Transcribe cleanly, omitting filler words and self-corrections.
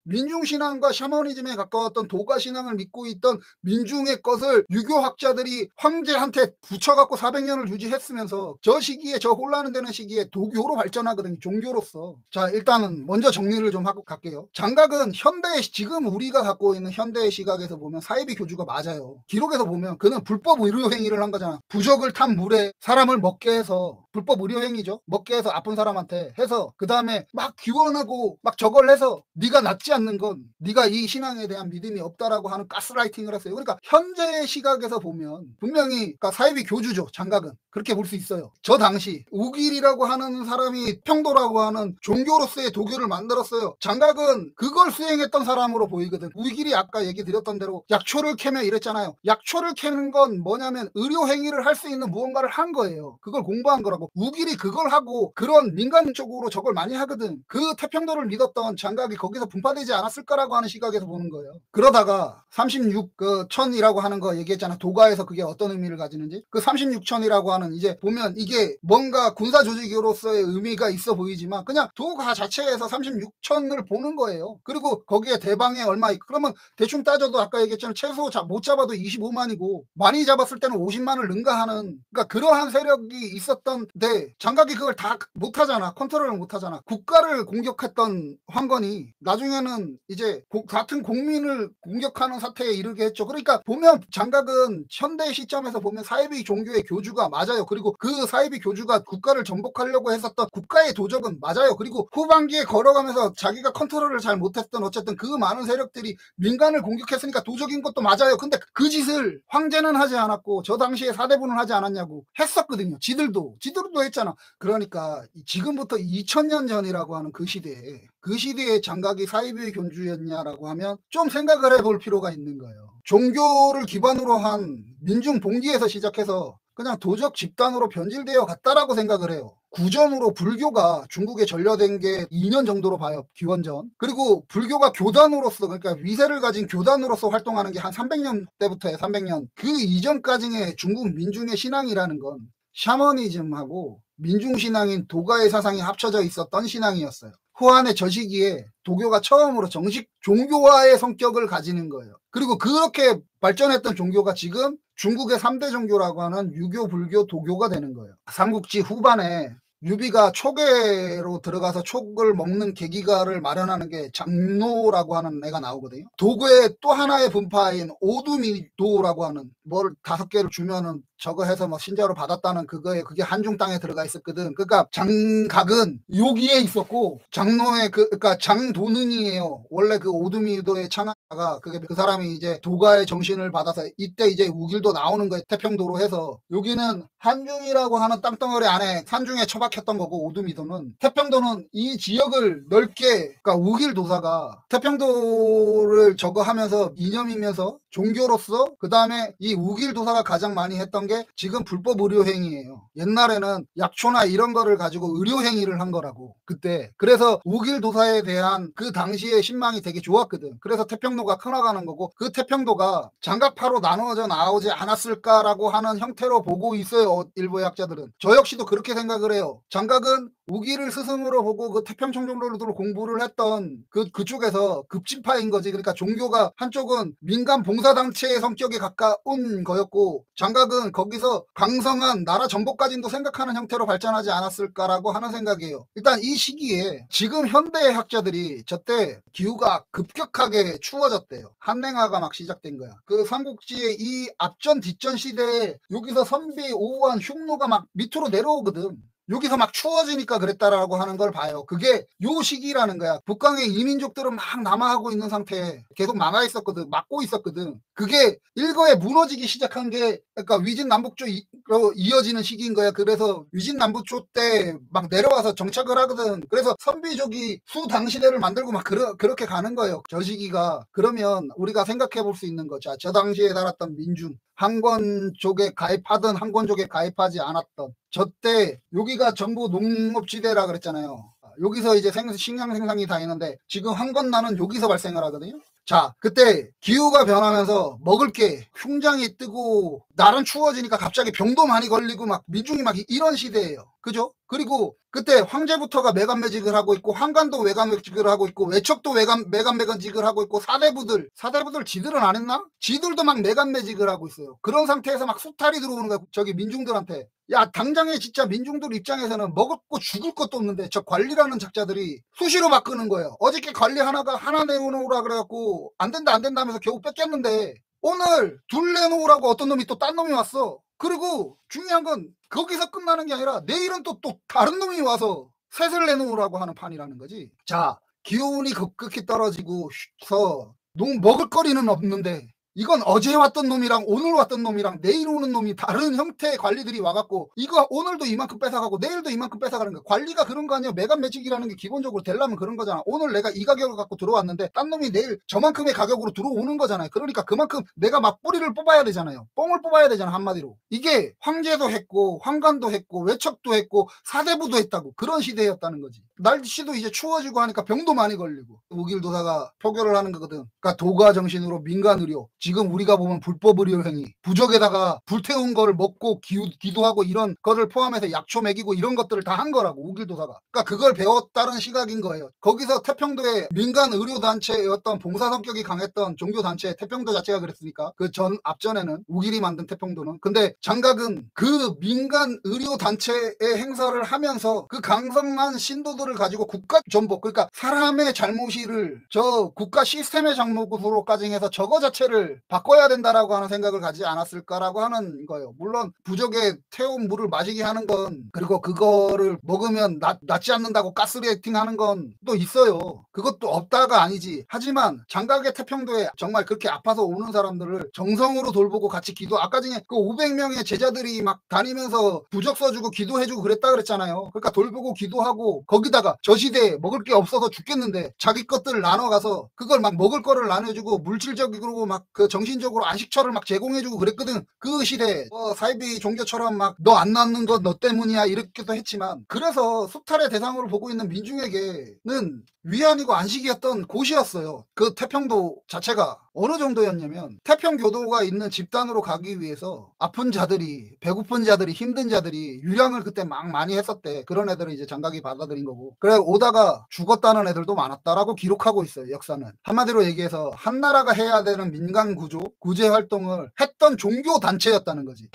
민중신앙과 샤머니즘에 가까웠던 도가신앙을 믿고 있던 민중의 것을 유교학자들이 황제한테 붙여갖고 400년을 유지했으면서 저 시기에, 저 혼란이 되는 시기에 도교로 발전하거든요. 종교로서. 자, 일단은 먼저 정리를 좀 하고 갈게요. 장각은 지금 우리가 갖고 있는 현대의 시각에서 보면 사이비 교주가 맞아요. 기록에서 보면 그는 불법 의료행위를 한 거잖아. 부적을 탄 물에 사람을 먹게 해서, 불법 의료행위죠. 먹게 해서 아픈 사람한테 해서 그 다음에 막 기원하고 막 저걸 해서 네가 낫지 않는 건 네가 이 신앙에 대한 믿음이 없다라고 하는 가스라이팅을 했어요. 그러니까 현재의 시각에서 보면 분명히 그러니까 사이비 교주죠. 장각은 그렇게 볼 수 있어요. 저 당시 우길이라고 하는 사람이 평도라고 하는 종교로서의 도교를 만들었어요. 장각은 그걸 수행했던 사람으로 보이거든. 우길이 아까 얘기 드렸던 대로 약초를 캐며 이랬잖아요. 약초를 캐는 건 뭐냐면 의료행위를 할 수 있는 무언가를 한 거예요. 그걸 공부한 거라고. 우길이 그걸 하고 그런 민간적으로 저걸 많이 하거든. 그 태평도를 믿었던 장각이 거기서 분파되지 않았을 거라고 하는 시각에서 보는 거예요. 그러다가 36천이라고 하는 거 얘기했잖아. 도가에서 그게 어떤 의미를 가지는지. 그 36천이라고 하는 이제 보면 이게 뭔가 군사 조직으로서의 의미가 있어 보이지만 그냥 도가 자체에서 36천을 보는 거예요. 그리고 거기에 대방에 얼마 있고 그러면 대충 따져도 아까 얘기했잖아요. 최소 못 잡아도 25만이고 많이 잡았을 때는 50만을 능가하는 그러니까 그러한 세력이 있었던데 장각이 그걸 다 못하잖아. 컨트롤을 못하잖아. 국가를 공격했던 황건이 나중에는 이제 같은 국민을 공격하는 사태에 이르게 했죠. 그러니까 보면 장각은 현대 시점에서 보면 사이비 종교의 교주가 맞아요. 그리고 그 사이비 교주가 국가를 전복하려고 했었던 국가의 도적은 맞아요. 그리고 후반기에 걸어가면서 자기가 컨트롤을 잘 못했던 어쨌든 그 많은 세력들이 민간을 공격했으니까 도적인 것도 맞아요. 근데 그 짓을 황제는 하지 않았고 저 당시에 사대부는 하지 않았냐고 했었거든요. 지들도 했잖아. 그러니까 지금부터 2000년 전이라고 하는 그 시대에 장각이 사이비 교주였냐라고 하면 좀 생각을 해볼 필요가 있는 거예요. 종교를 기반으로 한 민중 봉기에서 시작해서 그냥 도적 집단으로 변질되어 갔다라고 생각을 해요. 구전으로 불교가 중국에 전려된 게 2년 정도로 봐요. 기원전. 그리고 불교가 교단으로서 그러니까 위세를 가진 교단으로서 활동하는 게 한 300년 때부터예요. 300년. 그 이전까지의 중국 민중의 신앙이라는 건 샤머니즘하고 민중신앙인 도가의 사상이 합쳐져 있었던 신앙이었어요. 후한의 저 시기에 도교가 처음으로 정식 종교화의 성격을 가지는 거예요. 그리고 그렇게 발전했던 종교가 지금 중국의 3대 종교라고 하는 유교, 불교, 도교가 되는 거예요. 삼국지 후반에 유비가 촉에로 들어가서 촉을 먹는 계기가를 마련하는 게 장노라고 하는 애가 나오거든요. 도구의 또 하나의 분파인 오두미도라고 하는 뭘 5개를 주면은 저거 해서 뭐 신자로 받았다는 그게 한중 땅에 들어가 있었거든. 그러니까 장각은 여기에 있었고 장노의 그러니까 장도능이에요. 원래 그 오두미도의 창하가 그게 그 사람이 이제 도가의 정신을 받아서 이때 이제 우길도 나오는 거예요. 태평도로 해서 여기는 한중이라고 하는 땅덩어리 안에 산중에 처박혔던 거고 오두미도는 태평도는 이 지역을 넓게 그러니까 우길 도사가 태평도를 저거 하면서 이념이면서 종교로서 그 다음에 이 우길 도사가 가장 많이 했던 게 지금 불법 의료행위예요. 옛날에는 약초나 이런 거를 가지고 의료행위를 한 거라고 그때. 그래서 우길 도사에 대한 그 당시의 신망이 되게 좋았거든. 그래서 태평도가 커나가는 거고 그 태평도가 장각파로 나누어져 나오지 않았을까라고 하는 형태로 보고 있어요. 일부의 학자들은. 저 역시도 그렇게 생각을 해요. 장각은 우기를 스승으로 보고 그 태평청정로를 공부를 했던 그쪽에서 급진파인 거지. 그러니까 종교가 한쪽은 민간 봉사단체의 성격에 가까운 거였고 장각은 거기서 강성한 나라 정복까지도 생각하는 형태로 발전하지 않았을까라고 하는 생각이에요. 일단 이 시기에 지금 현대의 학자들이 저때 기후가 급격하게 추워졌대요. 한랭화가 막 시작된 거야. 그 삼국지의 이 앞전 뒷전 시대에 여기서 선비 오후한 흉노가 막 밑으로 내려오거든. 여기서 막 추워지니까 그랬다라고 하는 걸 봐요. 그게 요 시기라는 거야. 북강의 이민족들은 막 남하하고 있는 상태에 계속 남아 있었거든. 막고 있었거든. 그게 일거에 무너지기 시작한 게 그러니까 위진 남북조로 이어지는 시기인 거야. 그래서 위진 남북조 때 막 내려와서 정착을 하거든. 그래서 선비족이 수당시대를 만들고 막 그렇게 가는 거예요. 저 시기가. 그러면 우리가 생각해 볼 수 있는 거죠. 저 당시에 살았던 민중. 한권족에 가입하든 한권족에 가입하지 않았던 저때 여기가 전부 농업지대라 그랬잖아요. 여기서 이제 식량 생산이 다 있는데 지금 한건나는 여기서 발생을 하거든요. 자, 그때 기후가 변하면서 먹을 게 흉장이 뜨고 날은 추워지니까 갑자기 병도 많이 걸리고 막 민중이 막 이런 시대예요. 그죠? 그리고 그때 황제부터가 매간매직을 하고 있고 환관도 외간매직을 하고 있고 외척도 매간매직을 하고 있고 사대부들 지들은 안 했나? 지들도 막 매간매직을 하고 있어요. 그런 상태에서 막 수탈이 들어오는 거야. 저기 민중들한테. 야, 당장에 진짜 민중들 입장에서는 먹을 거 죽을 것도 없는데 저 관리라는 작자들이 수시로 바꾸는 거예요. 어저께 관리 하나 내놓으라 그래갖고 안 된다 하면서 겨우 뺏겼는데 오늘 둘 내놓으라고 어떤 놈이 또 딴 놈이 왔어. 그리고 중요한 건 거기서 끝나는 게 아니라 내일은 또 다른 놈이 와서 셋을 내놓으라고 하는 판이라는 거지. 자, 기온이 급격히 떨어지고 먹을 거리는 없는데 이건 어제 왔던 놈이랑 오늘 왔던 놈이랑 내일 오는 놈이 다른 형태의 관리들이 와갖고 이거 오늘도 이만큼 뺏어가고 내일도 이만큼 뺏어가는 거야. 관리가 그런 거 아니야. 매간매직이라는 게 기본적으로 되려면 그런 거잖아. 오늘 내가 이 가격을 갖고 들어왔는데 딴 놈이 내일 저만큼의 가격으로 들어오는 거잖아요. 그러니까 그만큼 내가 막 뿌리를 뽑아야 되잖아요. 뽕을 뽑아야 되잖아, 한마디로. 이게 황제도 했고 환관도 했고 외척도 했고 사대부도 했다고. 그런 시대였다는 거지. 날씨도 이제 추워지고 하니까 병도 많이 걸리고. 우길도사가 표결을 하는 거거든. 그러니까 도가 정신으로 민간 의료, 지금 우리가 보면 불법 의료 행위, 부적에다가 불태운 거를 먹고 기도하고 이런 거를 포함해서 약초 먹이고 이런 것들을 다 한 거라고, 우길도사가. 그러니까 그걸 배웠다는 시각인 거예요. 거기서 태평도의 민간 의료 단체였던 봉사 성격이 강했던 종교 단체 태평도 자체가 그랬으니까 그 앞전에는 우길이 만든 태평도는. 근데 장각은 그 민간 의료 단체의 행사를 하면서 그 강성한 신도들을 가지고 국가 전복, 그러니까 사람의 잘못을 저 국가 시스템의 잘못으로까지 해서 저거 자체를 바꿔야 된다라고 하는 생각을 가지지 않았을까라고 하는 거예요. 물론 부적에 태운 물을 마시게 하는 건, 그리고 그거를 먹으면 낫지 않는다고 가스레이팅 하는 건 또 있어요. 그것도 없다가 아니지. 하지만 장각의 태평도에 정말 그렇게 아파서 오는 사람들을 정성으로 돌보고 같이 아까 전에 그 500명의 제자들이 막 다니면서 부적 써주고 기도해주고 그랬다 그랬잖아요. 그러니까 돌보고 기도하고, 거기다가 저 시대에 먹을 게 없어서 죽겠는데 자기 것들을 나눠가서 그걸 막 먹을 거를 나눠주고 물질적으로 막 그 정신적으로 안식처를 막 제공해주고 그랬거든. 그 시대에 사이비 종교처럼 막 너 안 낳는 건 너 때문이야 이렇게도 했지만, 그래서 수탈의 대상으로 보고 있는 민중에게는 위안이고 안식이었던 곳이었어요. 그 태평도 자체가 어느 정도였냐면, 태평교도가 있는 집단으로 가기 위해서 아픈 자들이, 배고픈 자들이, 힘든 자들이 유량을 그때 막 많이 했었대. 그런 애들을 이제 장각이 받아들인 거고, 그래 오다가 죽었다는 애들도 많았다라고 기록하고 있어요, 역사는. 한마디로 얘기해서 한나라가 해야 되는 민간 구조, 구제 활동을 했던 종교 단체였다는 거지.